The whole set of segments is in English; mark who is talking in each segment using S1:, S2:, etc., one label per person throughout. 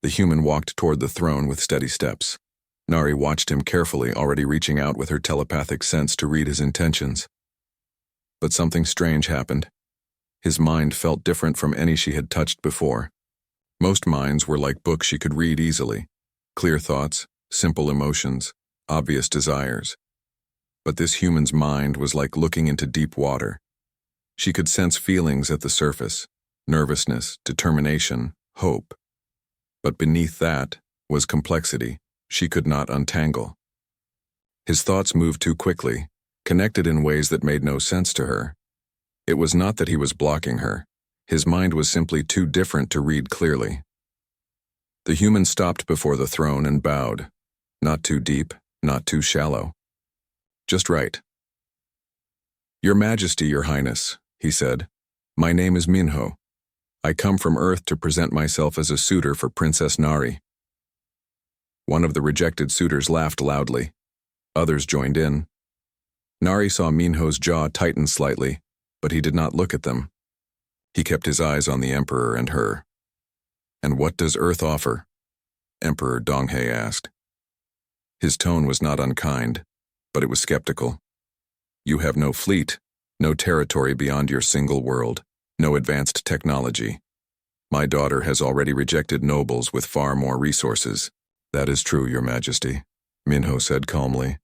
S1: The human walked toward the throne with steady steps. Nari watched him carefully, already reaching out with her telepathic sense to read his intentions. But something strange happened. His mind felt different from any she had touched before. Most minds were like books she could read easily. Clear thoughts, simple emotions, obvious desires. But this human's mind was like looking into deep water. She could sense feelings at the surface, nervousness, determination, hope. But beneath that was complexity she could not untangle. His thoughts moved too quickly, connected in ways that made no sense to her. It was not that he was blocking her. His mind was simply too different to read clearly. The human stopped before the throne and bowed. Not too deep, not too shallow. Just right. "Your Majesty, Your Highness," he said. "My name is Minho. I come from Earth to present myself as a suitor for Princess Nari." One of the rejected suitors laughed loudly. Others joined in. Nari saw Minho's jaw tighten slightly, but he did not look at them. He kept his eyes on the Emperor and her. "And what does Earth offer?" Emperor Donghae asked. His tone was not unkind, but it was skeptical. "You have no fleet, no territory beyond your single world, no advanced technology. My daughter has already rejected nobles with far more resources." "That is true, Your Majesty," Minho said calmly.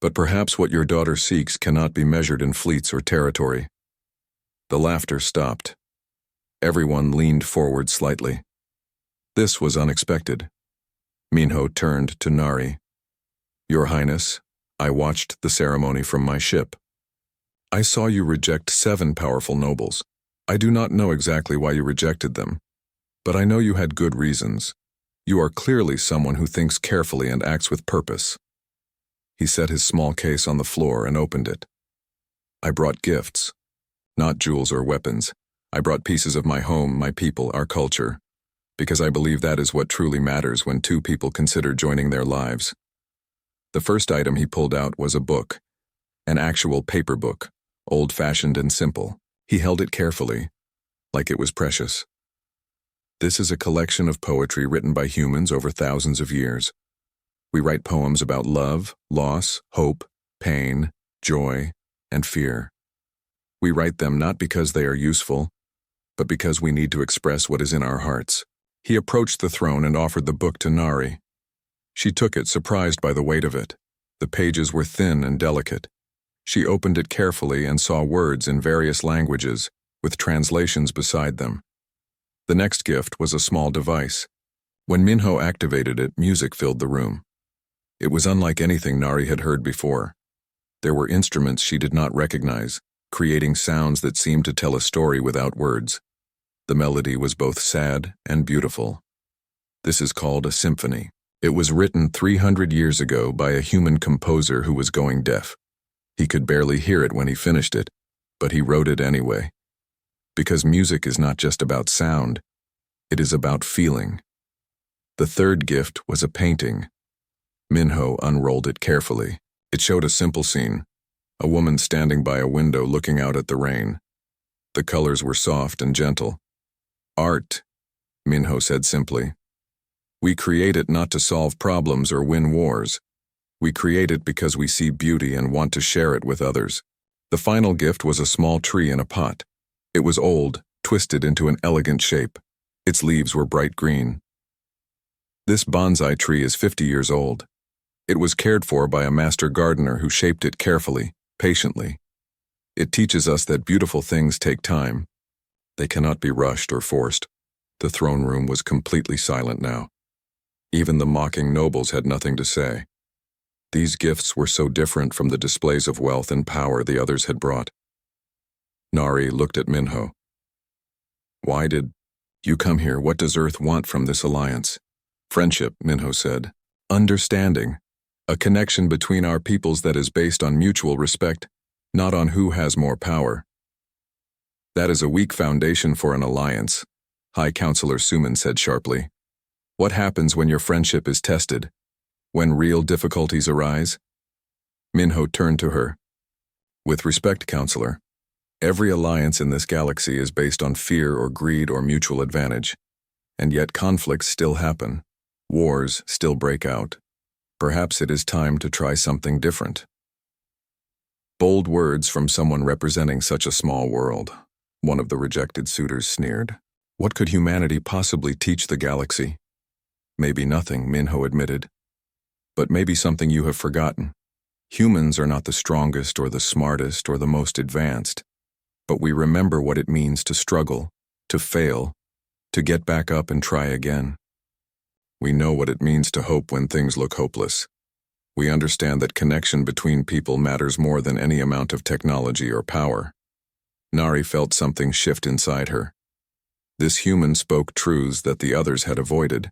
S1: "But perhaps what your daughter seeks cannot be measured in fleets or territory." The laughter stopped. Everyone leaned forward slightly. This was unexpected. Minho turned to Nari. "Your Highness, I watched the ceremony from my ship. I saw you reject 7 powerful nobles. I do not know exactly why you rejected them, but I know you had good reasons. You are clearly someone who thinks carefully and acts with purpose." He set his small case on the floor and opened it. "I brought gifts. Not jewels or weapons. I brought pieces of my home, my people, our culture, because I believe that is what truly matters when two people consider joining their lives." The first item he pulled out was a book, an actual paper book, old-fashioned and simple. He held it carefully, like it was precious. "This is a collection of poetry written by humans over thousands of years. We write poems about love, loss, hope, pain, joy, and fear. We write them not because they are useful, but because we need to express what is in our hearts." He approached the throne and offered the book to Nari. She took it, surprised by the weight of it. The pages were thin and delicate. She opened it carefully and saw words in various languages, with translations beside them. The next gift was a small device. When Minho activated it, music filled the room. It was unlike anything Nari had heard before. There were instruments she did not recognize, creating sounds that seemed to tell a story without words. The melody was both sad and beautiful. This is called a symphony. It was written 300 years ago by a human composer who was going deaf. He could barely hear it when he finished it, but he wrote it anyway. Because music is not just about sound, it is about feeling. The third gift was a painting. Minho unrolled it carefully. It showed a simple scene, a woman standing by a window looking out at the rain. The colors were soft and gentle. "Art," Minho said simply. "We create it not to solve problems or win wars. We create it because we see beauty and want to share it with others." The final gift was a small tree in a pot. It was old, twisted into an elegant shape. Its leaves were bright green. "This bonsai tree is 50 years old. It was cared for by a master gardener who shaped it carefully, patiently. It teaches us that beautiful things take time. They cannot be rushed or forced." The throne room was completely silent now. Even the mocking nobles had nothing to say. These gifts were so different from the displays of wealth and power the others had brought. Nari looked at Minho. "Why did you come here? What does Earth want from this alliance?" "Friendship," Minho said. "Understanding. A connection between our peoples that is based on mutual respect, not on who has more power." "That is a weak foundation for an alliance," High Counselor Suman said sharply. "What happens when your friendship is tested? When real difficulties arise?" Minho turned to her. "With respect, Counselor, every alliance in this galaxy is based on fear or greed or mutual advantage. And yet conflicts still happen. Wars still break out. Perhaps it is time to try something different. Bold words from someone representing such a small world. One of the rejected suitors sneered. What could humanity possibly teach the galaxy? Maybe nothing, Minho admitted. But maybe something you have forgotten. Humans are not the strongest or the smartest or the most advanced, but we remember what it means to struggle, to fail, to get back up and try again. We know what it means to hope when things look hopeless. We understand that connection between people matters more than any amount of technology or power. Nari felt something shift inside her. This human spoke truths that the others had avoided.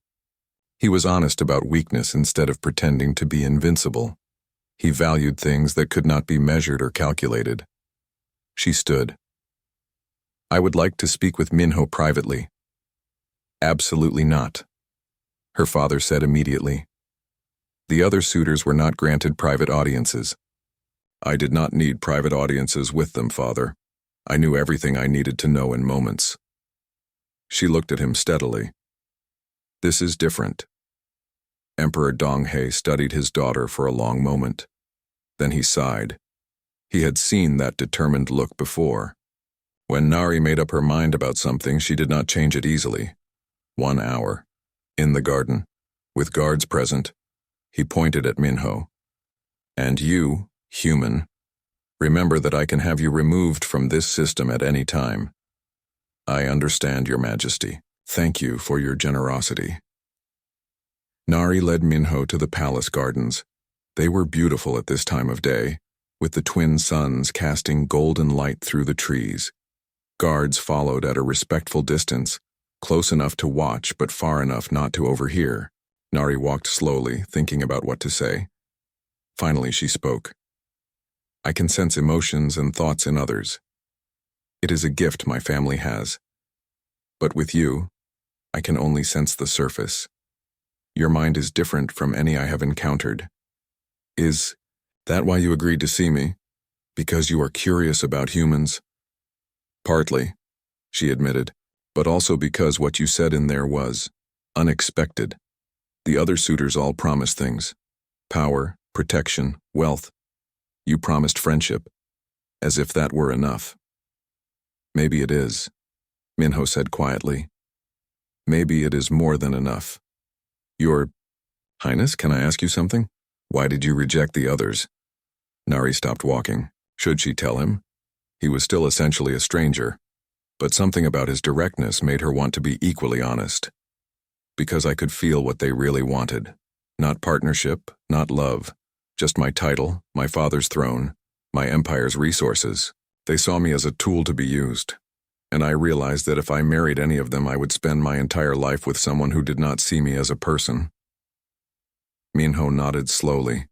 S1: He was honest about weakness instead of pretending to be invincible. He valued things that could not be measured or calculated. She stood. I would like to speak with Minho privately. Absolutely not, her father said immediately. The other suitors were not granted private audiences. I did not need private audiences with them, father. I knew everything I needed to know in moments. She looked at him steadily. This is different. Emperor Donghae studied his daughter for a long moment. Then he sighed. He had seen that determined look before. When Nari made up her mind about something, she did not change it easily. 1 hour. In the garden, with guards present, he pointed at Minho. And you, human, remember that I can have you removed from this system at any time. I understand, Your Majesty. Thank you for your generosity. Nari led Minho to the palace gardens. They were beautiful at this time of day, with the twin suns casting golden light through the trees. Guards followed at a respectful distance, close enough to watch but far enough not to overhear. Nari walked slowly, thinking about what to say. Finally she spoke. I can sense emotions and thoughts in others. It is a gift my family has. But with you, I can only sense the surface. Your mind is different from any I have encountered. Is that why you agreed to see me? Because you are curious about humans? Partly, she admitted, but also because what you said in there was unexpected. The other suitors all promised things. Power, protection, wealth. You promised friendship, as if that were enough. Maybe it is, Minho said quietly. Maybe it is more than enough. Your Highness, can I ask you something? Why did you reject the others? Nari stopped walking. Should she tell him? He was still essentially a stranger, but something about his directness made her want to be equally honest. Because I could feel what they really wanted. Not partnership, not love. Just my title, my father's throne, my empire's resources. They saw me as a tool to be used. And I realized that if I married any of them, I would spend my entire life with someone who did not see me as a person. Minho nodded slowly.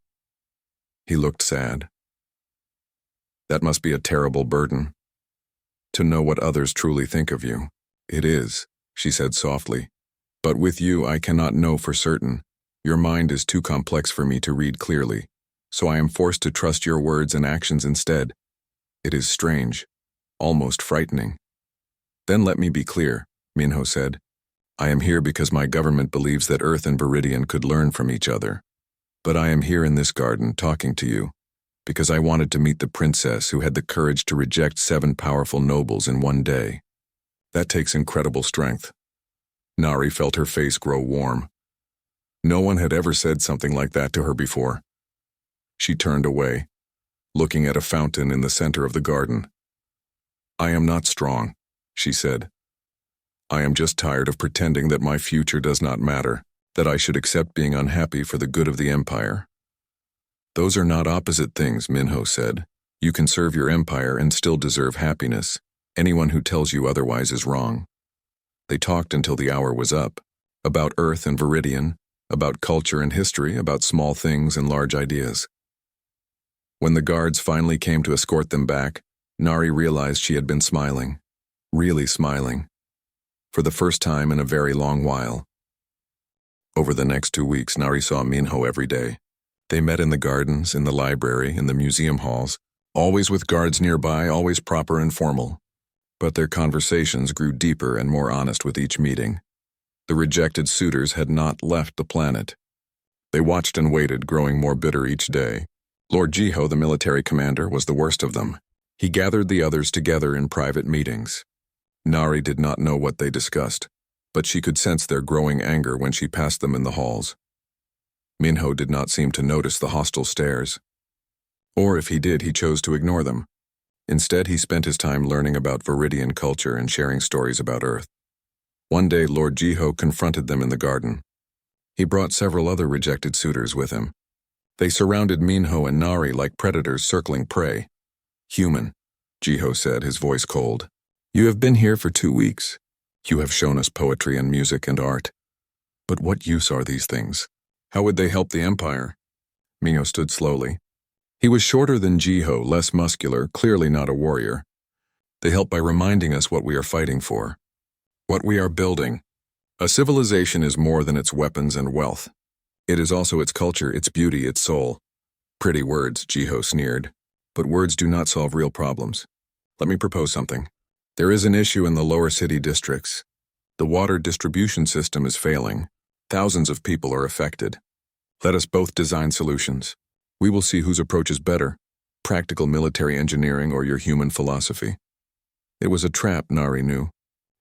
S1: He looked sad. That must be a terrible burden. To know what others truly think of you. It is, she said softly. But with you, I cannot know for certain. Your mind is too complex for me to read clearly, so I am forced to trust your words and actions instead. It is strange, almost frightening. Then let me be clear, Minho said. I am here because my government believes that Earth and Viridian could learn from each other. But I am here in this garden talking to you because I wanted to meet the princess who had the courage to reject 7 powerful nobles in one day. That takes incredible strength. Nari felt her face grow warm. No one had ever said something like that to her before. She turned away, looking at a fountain in the center of the garden. I am not strong, she said. I am just tired of pretending that my future does not matter, that I should accept being unhappy for the good of the empire. Those are not opposite things, Minho said. You can serve your empire and still deserve happiness. Anyone who tells you otherwise is wrong. They talked until the hour was up, about Earth and Viridian, about culture and history, about small things and large ideas. When the guards finally came to escort them back, Nari realized she had been smiling. Really smiling. For the first time in a very long while. Over the next 2 weeks, Nari saw Minho every day. They met in the gardens, in the library, in the museum halls, always with guards nearby, always proper and formal. But their conversations grew deeper and more honest with each meeting. The rejected suitors had not left the planet. They watched and waited, growing more bitter each day. Lord Jiho, the military commander, was the worst of them. He gathered the others together in private meetings. Nari did not know what they discussed, but she could sense their growing anger when she passed them in the halls. Minho did not seem to notice the hostile stares. Or if he did, he chose to ignore them. Instead, he spent his time learning about Viridian culture and sharing stories about Earth. One day, Lord Jiho confronted them in the garden. He brought several other rejected suitors with him. They surrounded Minho and Nari like predators circling prey. "Human," Jiho said, his voice cold. "You have been here for 2 weeks. You have shown us poetry and music and art. But what use are these things? How would they help the Empire?" Minho stood slowly. He was shorter than Jiho, less muscular, clearly not a warrior. "They help by reminding us what we are fighting for, what we are building. A civilization is more than its weapons and wealth. It is also its culture, its beauty, its soul." "Pretty words," Jiho sneered. "But words do not solve real problems. Let me propose something. There is an issue in the lower city districts. The water distribution system is failing. Thousands of people are affected. Let us both design solutions. We will see whose approach is better, practical military engineering or your human philosophy." It was a trap, Nari knew.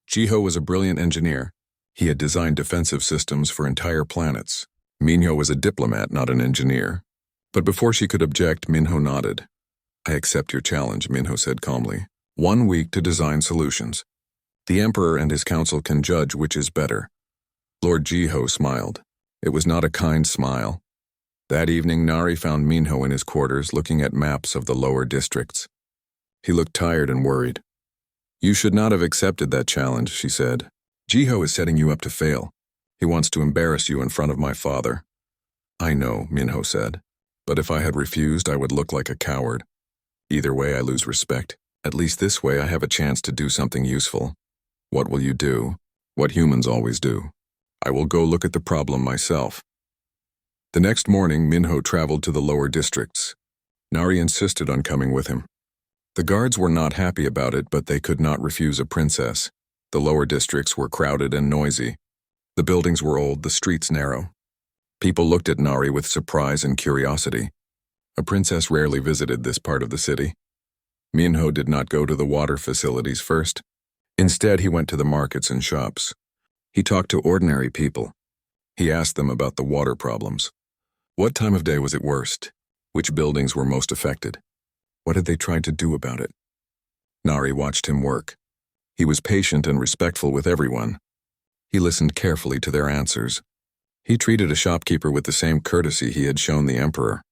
S1: Jiho was a brilliant engineer. He had designed defensive systems for entire planets. Minho was a diplomat, not an engineer. But before she could object, Minho nodded. "I accept your challenge," Minho said calmly. 1 week to design solutions. The Emperor and his council can judge which is better." Lord Jiho smiled. It was not a kind smile. That evening, Nari found Minho in his quarters looking at maps of the lower districts. He looked tired and worried. "You should not have accepted that challenge," she said. "Jiho is setting you up to fail. He wants to embarrass you in front of my father." "I know," Minho said. "But if I had refused, I would look like a coward. Either way, I lose respect. At least this way, I have a chance to do something useful." "What will you do?" "What humans always do. I will go look at the problem myself." The next morning, Minho traveled to the lower districts. Nari insisted on coming with him. The guards were not happy about it, but they could not refuse a princess. The lower districts were crowded and noisy. The buildings were old, the streets narrow. People looked at Nari with surprise and curiosity. A princess rarely visited this part of the city. Minho did not go to the water facilities first. Instead, he went to the markets and shops. He talked to ordinary people. He asked them about the water problems. What time of day was it worst? Which buildings were most affected? What had they tried to do about it? Nari watched him work. He was patient and respectful with everyone. He listened carefully to their answers. He treated a shopkeeper with the same courtesy he had shown the Emperor.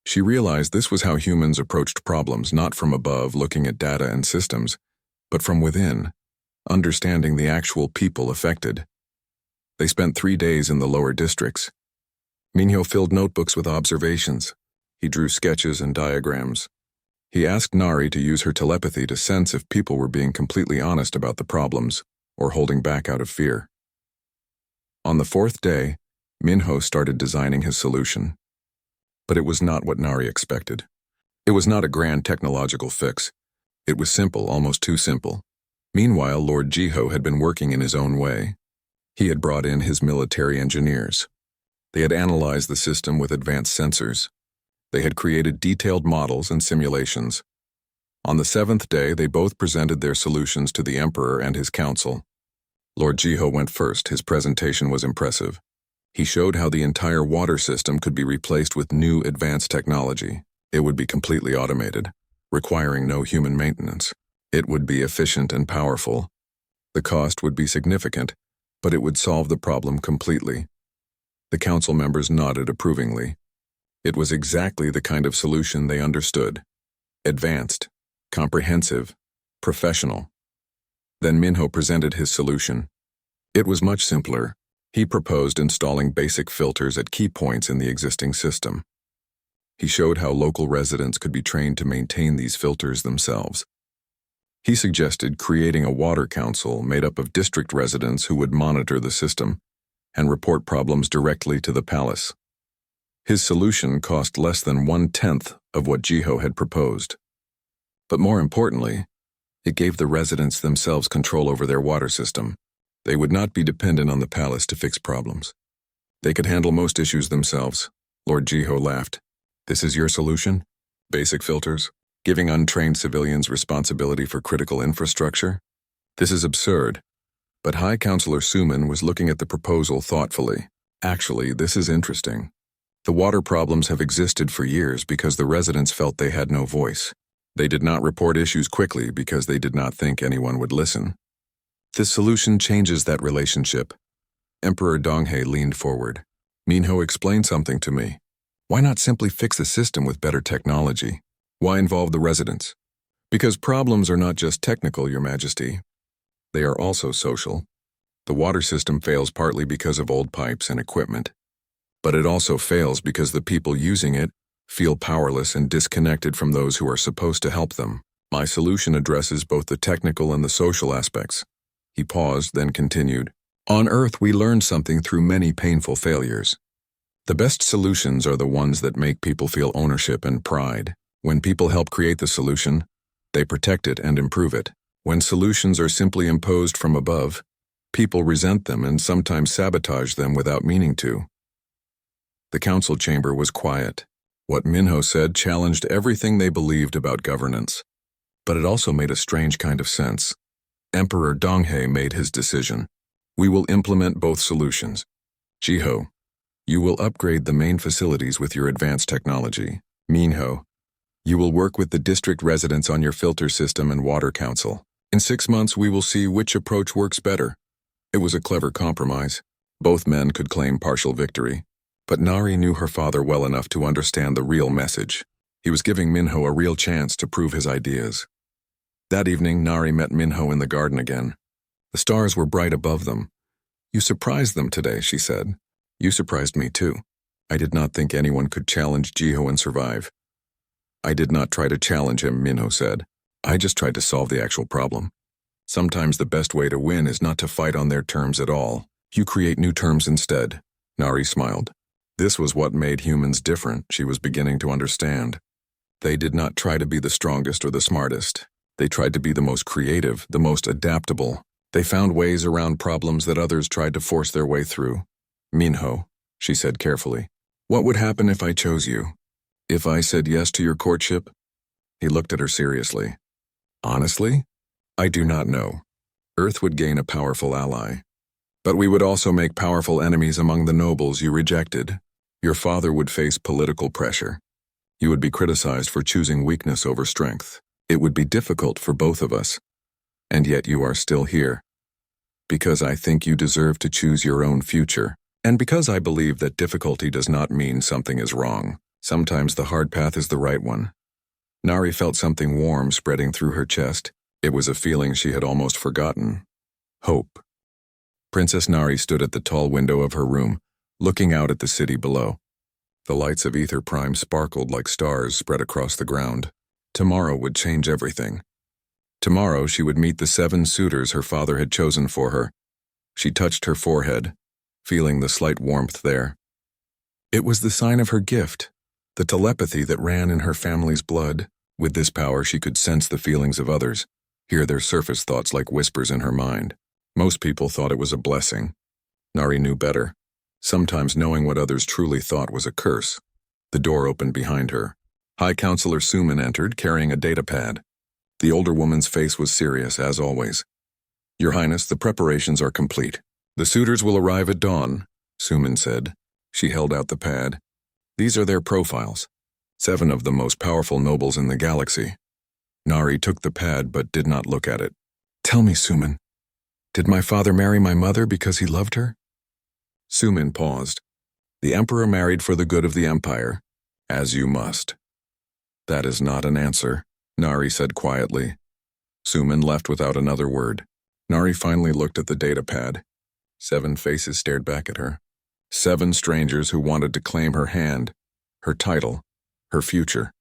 S1: She realized this was how humans approached problems, not from above, looking at data and systems, but from within, understanding the actual people affected. They spent 3 days in the lower districts. Minho filled notebooks with observations. He drew sketches and diagrams. He asked Nari to use her telepathy to sense if people were being completely honest about the problems or holding back out of fear. On the 4th day, Minho started designing his solution. But it was not what Nari expected. It was not a grand technological fix. It was simple, almost too simple. Meanwhile, Lord Jiho had been working in his own way. He had brought in his military engineers. They had analyzed the system with advanced sensors. They had created detailed models and simulations. On the 7th day, they both presented their solutions to the Emperor and his council. Lord Jiho went first. His presentation was impressive. He showed how the entire water system could be replaced with new advanced technology. It would be completely automated, requiring no human maintenance. It would be efficient and powerful. The cost would be significant, but it would solve the problem completely. The council members nodded approvingly. It was exactly the kind of solution they understood. Advanced, comprehensive, professional. Then Minho presented his solution. It was much simpler. He proposed installing basic filters at key points in the existing system. He showed how local residents could be trained to maintain these filters themselves. He suggested creating a water council made up of district residents who would monitor the system and report problems directly to the palace. His solution cost less than 1/10 of what Jiho had proposed. But more importantly, it gave the residents themselves control over their water system. They would not be dependent on the palace to fix problems. They could handle most issues themselves. Lord Jiho laughed. This is your solution? Basic filters? Giving untrained civilians responsibility for critical infrastructure? This is absurd. But High Counselor Suman was looking at the proposal thoughtfully. Actually, this is interesting. The water problems have existed for years because the residents felt they had no voice. They did not report issues quickly because they did not think anyone would listen. This solution changes that relationship. Emperor Donghae leaned forward. Minho, explain something to me. Why not simply fix the system with better technology? Why involve the residents? Because problems are not just technical, Your Majesty. They are also social. The water system fails partly because of old pipes and equipment. But it also fails because the people using it feel powerless and disconnected from those who are supposed to help them. My solution addresses both the technical and the social aspects. He paused, then continued. On Earth, we learn something through many painful failures. The best solutions are the ones that make people feel ownership and pride. When people help create the solution, they protect it and improve it. When solutions are simply imposed from above, people resent them and sometimes sabotage them without meaning to. The council chamber was quiet. What Minho said challenged everything they believed about governance. But it also made a strange kind of sense. Emperor Donghae made his decision. We will implement both solutions. Jiho, you will upgrade the main facilities with your advanced technology. Minho, you will work with the district residents on your filter system and water council. In 6 months, we will see which approach works better. It was a clever compromise. Both men could claim partial victory. But Nari knew her father well enough to understand the real message. He was giving Minho a real chance to prove his ideas. That evening, Nari met Minho in the garden again. The stars were bright above them. You surprised them today, she said. You surprised me too. I did not think anyone could challenge Jiho and survive. I did not try to challenge him, Minho said. I just tried to solve the actual problem. Sometimes the best way to win is not to fight on their terms at all. You create new terms instead. Nari smiled. This was what made humans different, she was beginning to understand. They did not try to be the strongest or the smartest. They tried to be the most creative, the most adaptable. They found ways around problems that others tried to force their way through. Minho, she said carefully, what would happen if I chose you? If I said yes to your courtship? He looked at her seriously. Honestly, I do not know. Earth would gain a powerful ally. But we would also make powerful enemies among the nobles you rejected. Your father would face political pressure. You would be criticized for choosing weakness over strength. It would be difficult for both of us. And yet you are still here. Because I think you deserve to choose your own future. And because I believe that difficulty does not mean something is wrong. Sometimes the hard path is the right one. Nari felt something warm spreading through her chest. It was a feeling she had almost forgotten. Hope. Princess Nari stood at the tall window of her room, looking out at the city below. The lights of Ether Prime sparkled like stars spread across the ground. Tomorrow would change everything. Tomorrow she would meet the 7 suitors her father had chosen for her. She touched her forehead, feeling the slight warmth there. It was the sign of her gift, the telepathy that ran in her family's blood. With this power she could sense the feelings of others, hear their surface thoughts like whispers in her mind. Most people thought it was a blessing. Nari knew better. Sometimes knowing what others truly thought was a curse. The door opened behind her. High Counselor Suman entered, carrying a datapad. The older woman's face was serious, as always. Your Highness, the preparations are complete. The suitors will arrive at dawn, Suman said. She held out the pad. These are their profiles. 7 of the most powerful nobles in the galaxy. Nari took the pad but did not look at it. Tell me, Suman, did my father marry my mother because he loved her? Suman paused. The Emperor married for the good of the Empire, as you must. That is not an answer, Nari said quietly. Suman left without another word. Nari finally looked at the datapad. 7 faces stared back at her. 7 strangers who wanted to claim her hand, her title, her future.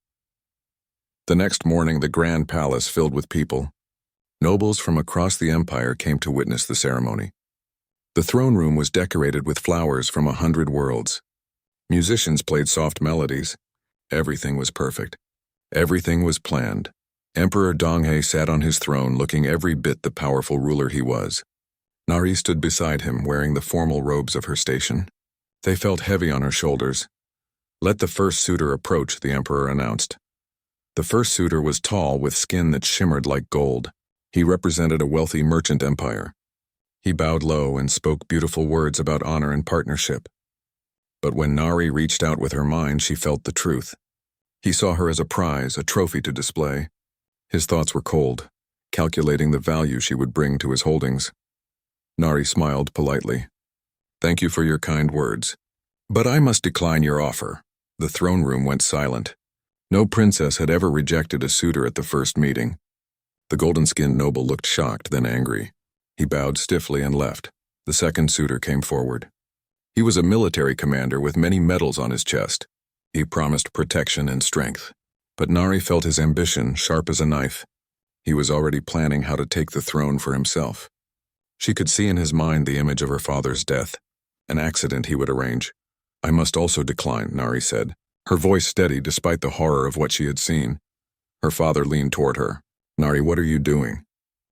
S1: The next morning, the Grand Palace filled with people. Nobles from across the Empire came to witness the ceremony. The throne room was decorated with flowers from 100 worlds. Musicians played soft melodies. Everything was perfect. Everything was planned. Emperor Donghae sat on his throne looking every bit the powerful ruler he was. Nari stood beside him, wearing the formal robes of her station. They felt heavy on her shoulders. "Let the first suitor approach," the Emperor announced. The first suitor was tall, with skin that shimmered like gold. He represented a wealthy merchant empire. He bowed low and spoke beautiful words about honor and partnership. But when Nari reached out with her mind, she felt the truth. He saw her as a prize, a trophy to display. His thoughts were cold, calculating the value she would bring to his holdings. Nari smiled politely. "Thank you for your kind words. But I must decline your offer." The throne room went silent. No princess had ever rejected a suitor at the first meeting. The golden-skinned noble looked shocked, then angry. He bowed stiffly and left. The second suitor came forward. He was a military commander with many medals on his chest. He promised protection and strength. But Nari felt his ambition sharp as a knife. He was already planning how to take the throne for himself. She could see in his mind the image of her father's death, an accident he would arrange. "I must also decline," Nari said, her voice steady despite the horror of what she had seen. Her father leaned toward her. "Nari, what are you doing?"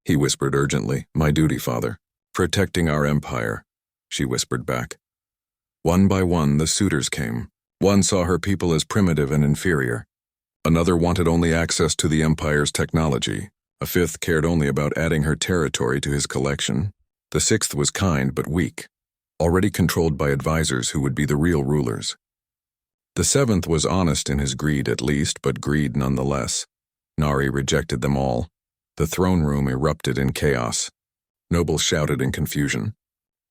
S1: He whispered urgently. "My duty, father." "Protecting our empire," she whispered back. One by one, the suitors came. One saw her people as primitive and inferior. Another wanted only access to the empire's technology. A fifth cared only about adding her territory to his collection. The sixth was kind but weak, already controlled by advisors who would be the real rulers. The seventh was honest in his greed at least, but greed nonetheless. Nari rejected them all. The throne room erupted in chaos. Nobles shouted in confusion.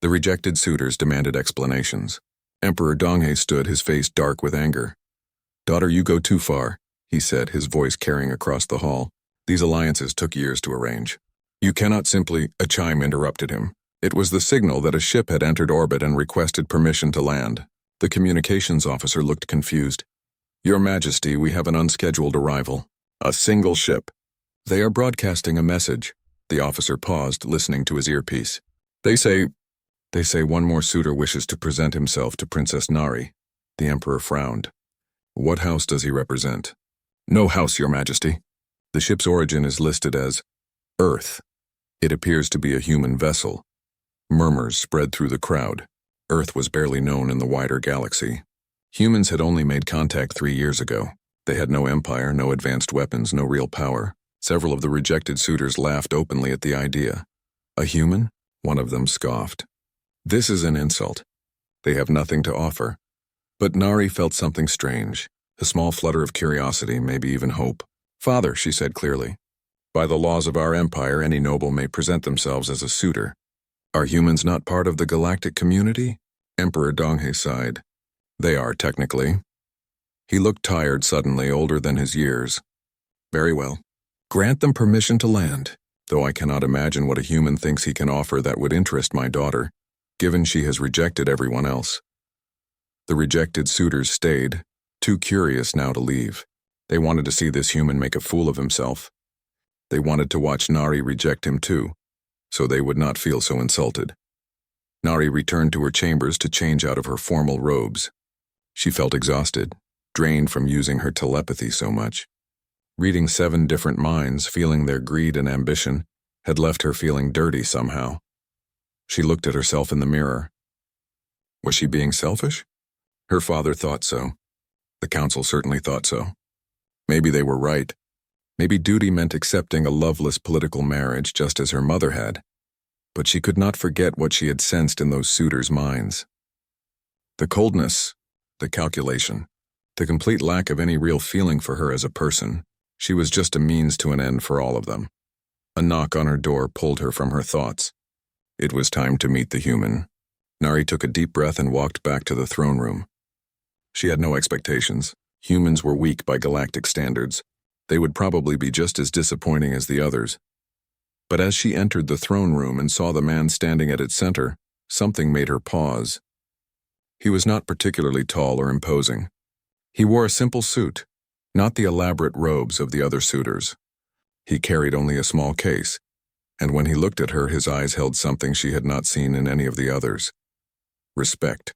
S1: The rejected suitors demanded explanations. Emperor Donghe stood, his face dark with anger. "Daughter, you go too far," he said, his voice carrying across the hall. "These alliances took years to arrange. You cannot simply—" A chime interrupted him. It was the signal that a ship had entered orbit and requested permission to land. The communications officer looked confused. "Your Majesty, we have an unscheduled arrival." "A single ship." "They are broadcasting a message." The officer paused, listening to his earpiece. They say one more suitor wishes to present himself to Princess Nari." The Emperor frowned. "What house does he represent?" "No house, Your Majesty." "The ship's origin is listed as Earth. It appears to be a human vessel." Murmurs spread through the crowd. Earth was barely known in the wider galaxy. Humans had only made contact 3 years ago. They had no empire, no advanced weapons, no real power. Several of the rejected suitors laughed openly at the idea. "A human?" One of them scoffed. "This is an insult. They have nothing to offer." But Nari felt something strange, a small flutter of curiosity, maybe even hope. "Father," she said clearly, "by the laws of our empire, any noble may present themselves as a suitor. Are humans not part of the galactic community?" Emperor Donghe sighed. "They are, technically." He looked tired suddenly, older than his years. "Very well. Grant them permission to land, though I cannot imagine what a human thinks he can offer that would interest my daughter, given she has rejected everyone else." The rejected suitors stayed, too curious now to leave. They wanted to see this human make a fool of himself. They wanted to watch Nari reject him too, so they would not feel so insulted. Nari returned to her chambers to change out of her formal robes. She felt exhausted, drained from using her telepathy so much. Reading 7 different minds, feeling their greed and ambition, had left her feeling dirty somehow. She looked at herself in the mirror. Was she being selfish? Her father thought so. The council certainly thought so. Maybe they were right. Maybe duty meant accepting a loveless political marriage just as her mother had. But she could not forget what she had sensed in those suitors' minds. The coldness, the calculation, the complete lack of any real feeling for her as a person. She was just a means to an end for all of them. A knock on her door pulled her from her thoughts. It was time to meet the human. Nari took a deep breath and walked back to the throne room. She had no expectations. Humans were weak by galactic standards. They would probably be just as disappointing as the others. But as she entered the throne room and saw the man standing at its center, something made her pause. He was not particularly tall or imposing. He wore a simple suit, not the elaborate robes of the other suitors. He carried only a small case, and when he looked at her, his eyes held something she had not seen in any of the others. Respect.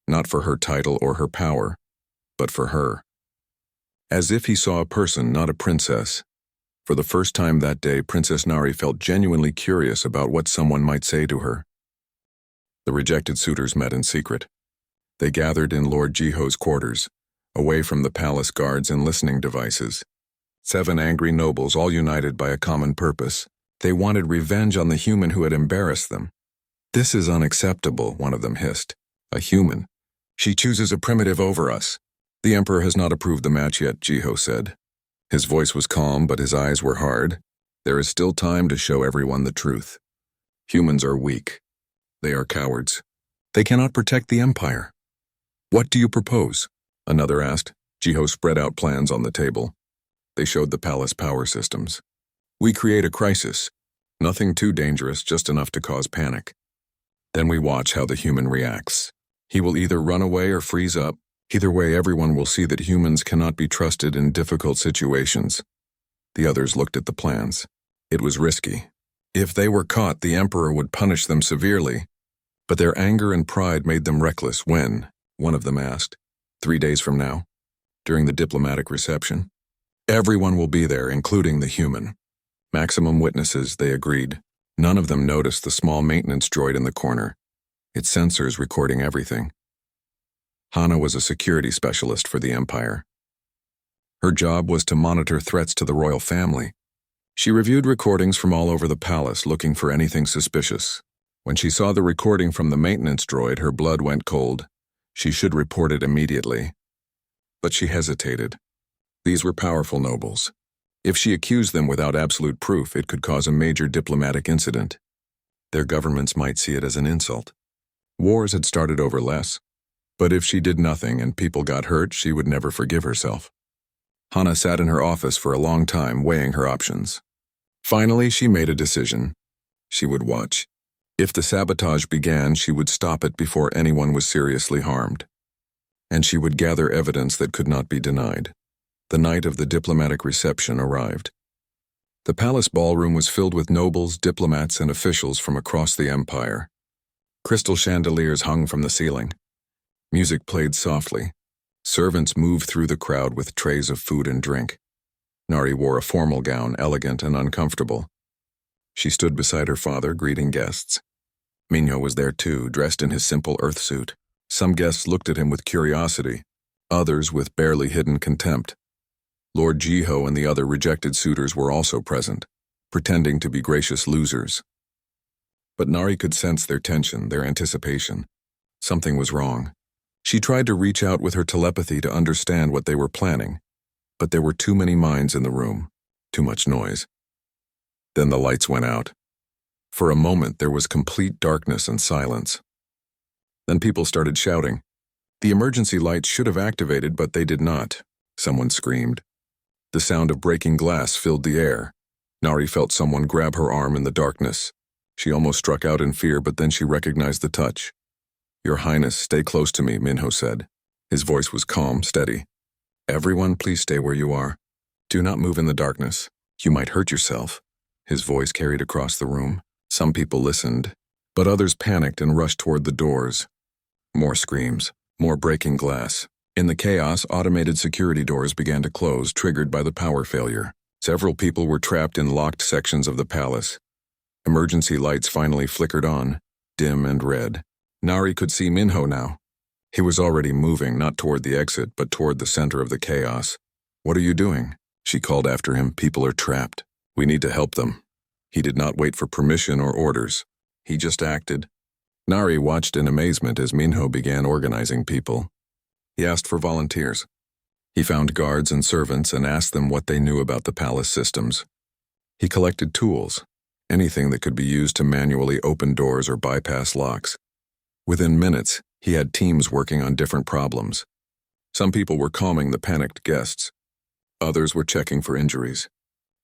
S1: Not for her title or her power, but for her. As if he saw a person, not a princess. For the first time that day, Princess Nari felt genuinely curious about what someone might say to her. The rejected suitors met in secret. They gathered in Lord Jiho's quarters, away from the palace guards and listening devices. 7 angry nobles, all united by a common purpose. They wanted revenge on the human who had embarrassed them. "This is unacceptable," one of them hissed. "A human. She chooses a primitive over us." "The Emperor has not approved the match yet," Jiho said. His voice was calm, but his eyes were hard. "There is still time to show everyone the truth. Humans are weak. They are cowards. They cannot protect the Empire." "What do you propose?" another asked. Jiho spread out plans on the table. They showed the palace power systems. "We create a crisis. Nothing too dangerous, just enough to cause panic. Then we watch how the human reacts. He will either run away or freeze up. Either way, everyone will see that humans cannot be trusted in difficult situations." The others looked at the plans. It was risky. If they were caught, the Emperor would punish them severely. But their anger and pride made them reckless. "When?" one of them asked. 3 days from now, during the diplomatic reception. "Everyone will be there, including the human." Maximum witnesses, they agreed. None of them noticed the small maintenance droid in the corner, its sensors recording everything. Hana was a security specialist for the Empire. Her job was to monitor threats to the royal family. She reviewed recordings from all over the palace, looking for anything suspicious. When she saw the recording from the maintenance droid, her blood went cold. She should report it immediately. But she hesitated. These were powerful nobles. If she accused them without absolute proof, it could cause a major diplomatic incident. Their governments might see it as an insult. Wars had started over less. But if she did nothing and people got hurt, she would never forgive herself. Hana sat in her office for a long time, weighing her options. Finally, she made a decision. She would watch. If the sabotage began, she would stop it before anyone was seriously harmed. And she would gather evidence that could not be denied. The night of the diplomatic reception arrived. The palace ballroom was filled with nobles, diplomats, and officials from across the empire. Crystal chandeliers hung from the ceiling. Music played softly. Servants moved through the crowd with trays of food and drink. Nari wore a formal gown, elegant and uncomfortable. She stood beside her father, greeting guests. Minho was there too, dressed in his simple earth suit. Some guests looked at him with curiosity, others with barely hidden contempt. Lord Jiho and the other rejected suitors were also present, pretending to be gracious losers. But Nari could sense their tension, their anticipation. Something was wrong. She tried to reach out with her telepathy to understand what they were planning, but there were too many minds in the room, too much noise. Then the lights went out. For a moment, there was complete darkness and silence. Then people started shouting. The emergency lights should have activated, but they did not. Someone screamed. The sound of breaking glass filled the air. Nari felt someone grab her arm in the darkness. She almost struck out in fear, but then she recognized the touch. "Your Highness, stay close to me," Minho said. His voice was calm, steady. "Everyone, please stay where you are. Do not move in the darkness. You might hurt yourself." His voice carried across the room. Some people listened, but others panicked and rushed toward the doors. More screams, more breaking glass. In the chaos, automated security doors began to close, triggered by the power failure. Several people were trapped in locked sections of the palace. Emergency lights finally flickered on, dim and red. Nari could see Minho now. He was already moving, not toward the exit, but toward the center of the chaos. "What are you doing?" she called after him. "People are trapped. We need to help them." He did not wait for permission or orders. He just acted. Nari watched in amazement as Minho began organizing people. He asked for volunteers. He found guards and servants and asked them what they knew about the palace systems. He collected tools, anything that could be used to manually open doors or bypass locks. Within minutes, he had teams working on different problems. Some people were calming the panicked guests. Others were checking for injuries.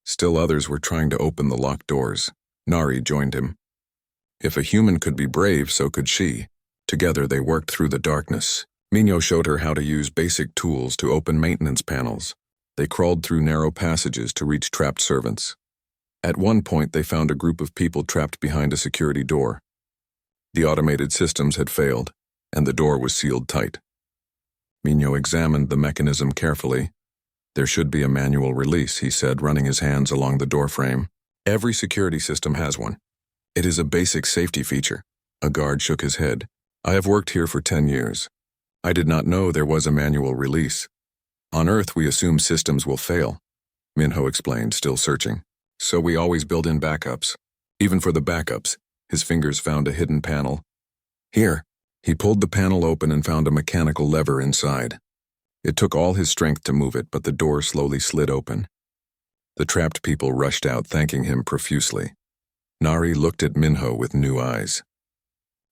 S1: Still others were trying to open the locked doors. Nari joined him. If a human could be brave, so could she. Together they worked through the darkness. Minho showed her how to use basic tools to open maintenance panels. They crawled through narrow passages to reach trapped servants. At one point, they found a group of people trapped behind a security door. The automated systems had failed, and the door was sealed tight. Minho examined the mechanism carefully. There should be a manual release, he said, running his hands along the doorframe. Every security system has one. It is a basic safety feature. A guard shook his head. I have worked here for 10 years. I did not know there was a manual release. On Earth, we assume systems will fail, Minho explained, still searching. So we always build in backups. Even for the backups, his fingers found a hidden panel. Here, he pulled the panel open and found a mechanical lever inside. It took all his strength to move it, but the door slowly slid open. The trapped people rushed out, thanking him profusely. Nari looked at Minho with new eyes.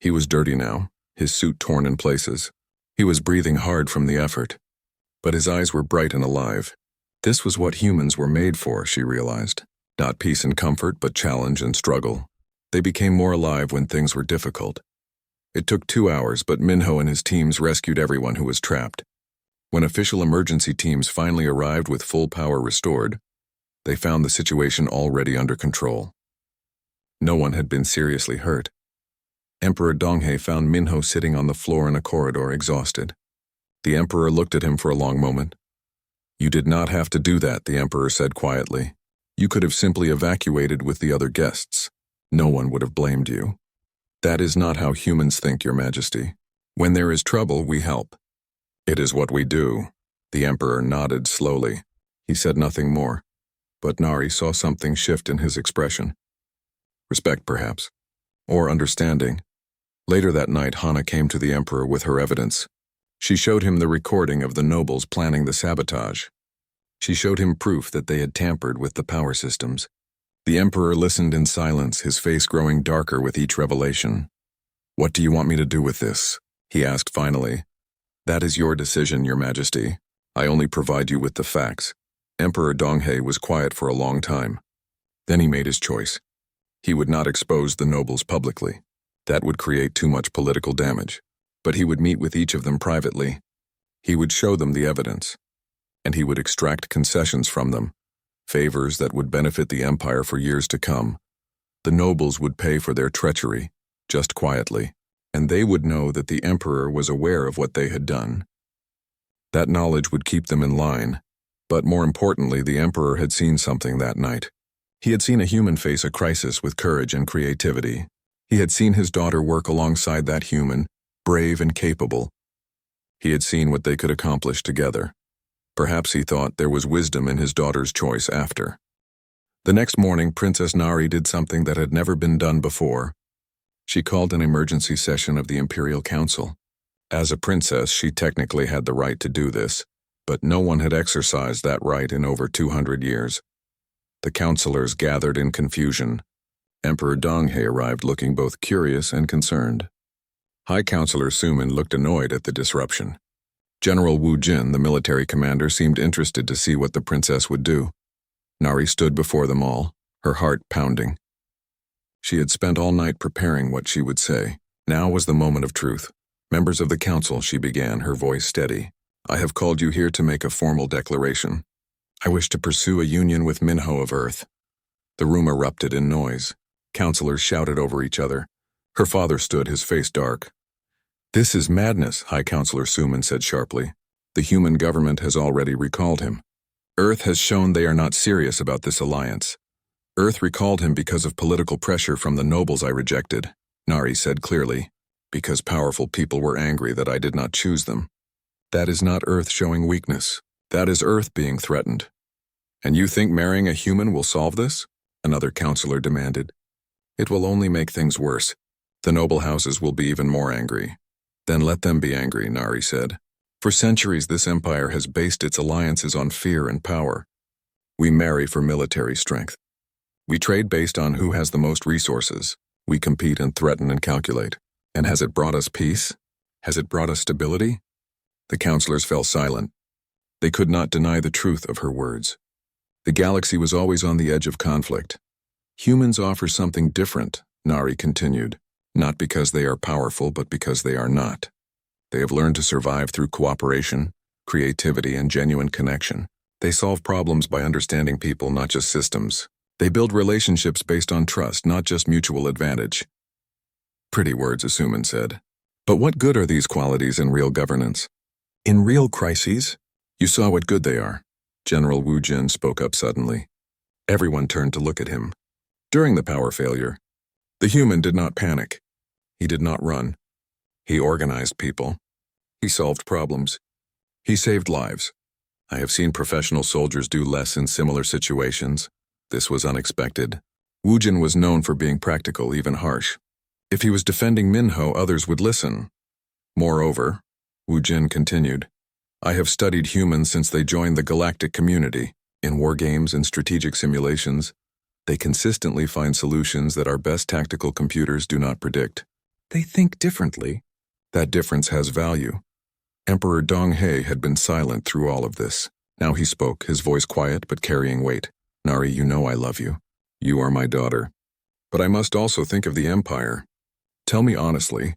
S1: He was dirty now, his suit torn in places. He was breathing hard from the effort. But his eyes were bright and alive. This was what humans were made for, she realized. Not peace and comfort, but challenge and struggle. They became more alive when things were difficult. It took 2 hours, but Minho and his teams rescued everyone who was trapped. When official emergency teams finally arrived with full power restored, they found the situation already under control. No one had been seriously hurt. Emperor Donghae found Minho sitting on the floor in a corridor, exhausted. The Emperor looked at him for a long moment. You did not have to do that, the Emperor said quietly. You could have simply evacuated with the other guests. No one would have blamed you. That is not how humans think, Your Majesty. When there is trouble, we help. It is what we do. The Emperor nodded slowly. He said nothing more, but Nari saw something shift in his expression. Respect, perhaps, or understanding. Later that night, Hana came to the Emperor with her evidence. She showed him the recording of the nobles planning the sabotage. She showed him proof that they had tampered with the power systems. The Emperor listened in silence, his face growing darker with each revelation. What do you want me to do with this? He asked finally. That is your decision, Your Majesty. I only provide you with the facts. Emperor Donghae was quiet for a long time. Then he made his choice. He would not expose the nobles publicly. That would create too much political damage. But he would meet with each of them privately. He would show them the evidence. And he would extract concessions from them, favors that would benefit the empire for years to come. The nobles would pay for their treachery, just quietly, and they would know that the emperor was aware of what they had done. That knowledge would keep them in line, but more importantly, the emperor had seen something that night. He had seen a human face a crisis with courage and creativity. He had seen his daughter work alongside that human, brave and capable. He had seen what they could accomplish together. Perhaps he thought there was wisdom in his daughter's choice after. The next morning, Princess Nari did something that had never been done before. She called an emergency session of the Imperial Council. As a princess, she technically had the right to do this, but no one had exercised that right in over 200 years. The councilors gathered in confusion. Emperor Donghae arrived looking both curious and concerned. High Counselor Sumin looked annoyed at the disruption. General Wu Jin, the military commander, seemed interested to see what the princess would do. Nari stood before them all, her heart pounding. She had spent all night preparing what she would say. Now was the moment of truth. Members of the council, she began, her voice steady. I have called you here to make a formal declaration. I wish to pursue a union with Minho of Earth. The room erupted in noise. Councilors shouted over each other. Her father stood, his face dark. This is madness, High Counselor Suman said sharply. The human government has already recalled him. Earth has shown they are not serious about this alliance. Earth recalled him because of political pressure from the nobles I rejected, Nari said clearly, because powerful people were angry that I did not choose them. That is not Earth showing weakness. That is Earth being threatened. And you think marrying a human will solve this? Another counselor demanded. It will only make things worse. The noble houses will be even more angry. Then let them be angry, Nari said. For centuries, this empire has based its alliances on fear and power. We marry for military strength. We trade based on who has the most resources. We compete and threaten and calculate. And has it brought us peace? Has it brought us stability? The counselors fell silent. They could not deny the truth of her words. The galaxy was always on the edge of conflict. Humans offer something different, Nari continued. Not because they are powerful, but because they are not. They have learned to survive through cooperation, creativity, and genuine connection. They solve problems by understanding people, not just systems. They build relationships based on trust, not just mutual advantage. Pretty words, Asuman said. But what good are these qualities in real governance? In real crises, you saw what good they are. General Wu Jin spoke up suddenly. Everyone turned to look at him. During the power failure, the human did not panic. He did not run. He organized people. He solved problems. He saved lives. I have seen professional soldiers do less in similar situations. This was unexpected. Wu Jin was known for being practical, even harsh. If he was defending Minho, others would listen. Moreover, Wu Jin continued, I have studied humans since they joined the galactic community. In war games and strategic simulations, they consistently find solutions that our best tactical computers do not predict. They think differently. That difference has value. Emperor Donghae had been silent through all of this. Now he spoke, his voice quiet but carrying weight. Nari, you know I love you. You are my daughter. But I must also think of the Empire. Tell me honestly,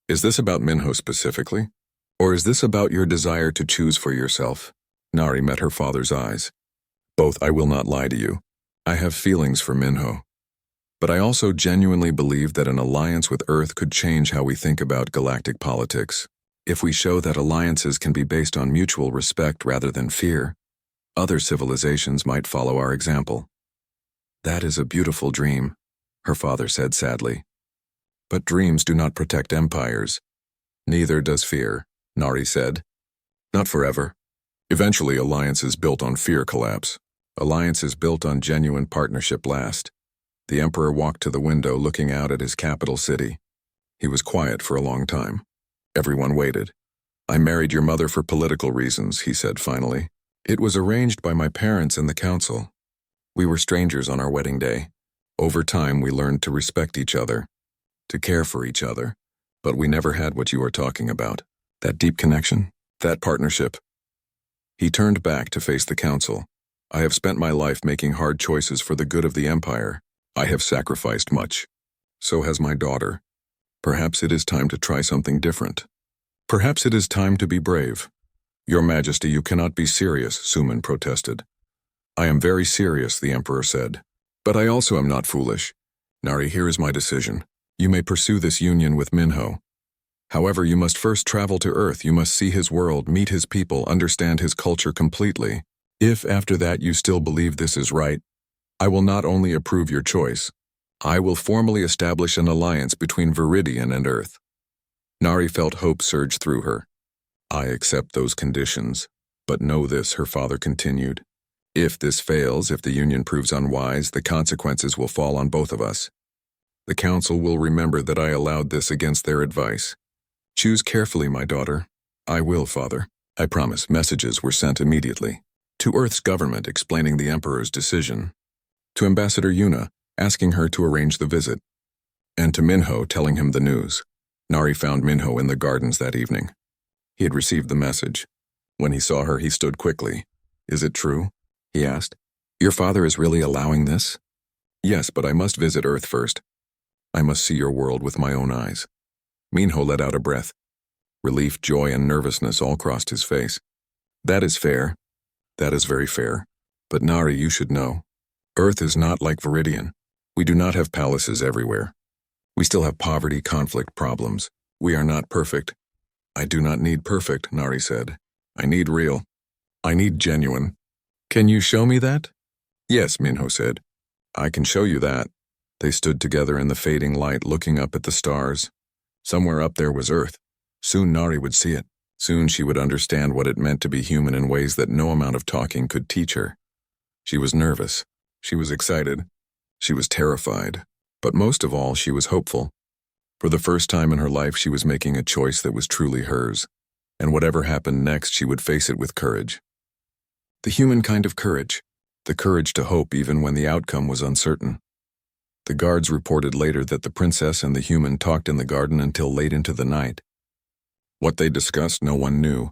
S1: is this about Minho specifically? Or is this about your desire to choose for yourself? Nari met her father's eyes. Both. I will not lie to you. I have feelings for Minho. But I also genuinely believe that an alliance with Earth could change how we think about galactic politics. If we show that alliances can be based on mutual respect rather than fear, other civilizations might follow our example. That is a beautiful dream, her father said sadly. But dreams do not protect empires. Neither does fear, Nari said. Not forever. Eventually, alliances built on fear collapse. Alliances built on genuine partnership last. The emperor walked to the window looking out at his capital city. He was quiet for a long time. Everyone waited. I married your mother for political reasons, he said finally. It was arranged by my parents and the council. We were strangers on our wedding day. Over time, we learned to respect each other, to care for each other, but we never had what you are talking about. That deep connection, that partnership. He turned back to face the council. I have spent my life making hard choices for the good of the Empire. I have sacrificed much. So has my daughter. Perhaps it is time to try something different. Perhaps it is time to be brave. Your Majesty, you cannot be serious, Suman protested. I am very serious, the Emperor said. But I also am not foolish. Nari, here is my decision. You may pursue this union with Minho. However, you must first travel to Earth. You must see his world, meet his people, understand his culture completely. If after that you still believe this is right, I will not only approve your choice, I will formally establish an alliance between Viridian and Earth. Nari felt hope surge through her. I accept those conditions, but know this, her father continued. If this fails, if the union proves unwise, the consequences will fall on both of us. The council will remember that I allowed this against their advice. Choose carefully, my daughter. I will, father. I promise. Messages were sent immediately. To Earth's government explaining the Emperor's decision. To Ambassador Yuna, asking her to arrange the visit. And to Minho, telling him the news. Nari found Minho in the gardens that evening. He had received the message. When he saw her, he stood quickly. Is it true? He asked. Your father is really allowing this? Yes, but I must visit Earth first. I must see your world with my own eyes. Minho let out a breath. Relief, joy, and nervousness all crossed his face. That is fair. That is very fair. But Nari, you should know. Earth is not like Viridian. We do not have palaces everywhere. We still have poverty, conflict, problems. We are not perfect. I do not need perfect, Nari said. I need real. I need genuine. Can you show me that? Yes, Minho said. I can show you that. They stood together in the fading light, looking up at the stars. Somewhere up there was Earth. Soon Nari would see it. Soon she would understand what it meant to be human in ways that no amount of talking could teach her. She was nervous. She was excited. She was terrified. But most of all, she was hopeful. For the first time in her life, she was making a choice that was truly hers. And whatever happened next, she would face it with courage. The human kind of courage. The courage to hope even when the outcome was uncertain. The guards reported later that the princess and the human talked in the garden until late into the night. What they discussed, no one knew,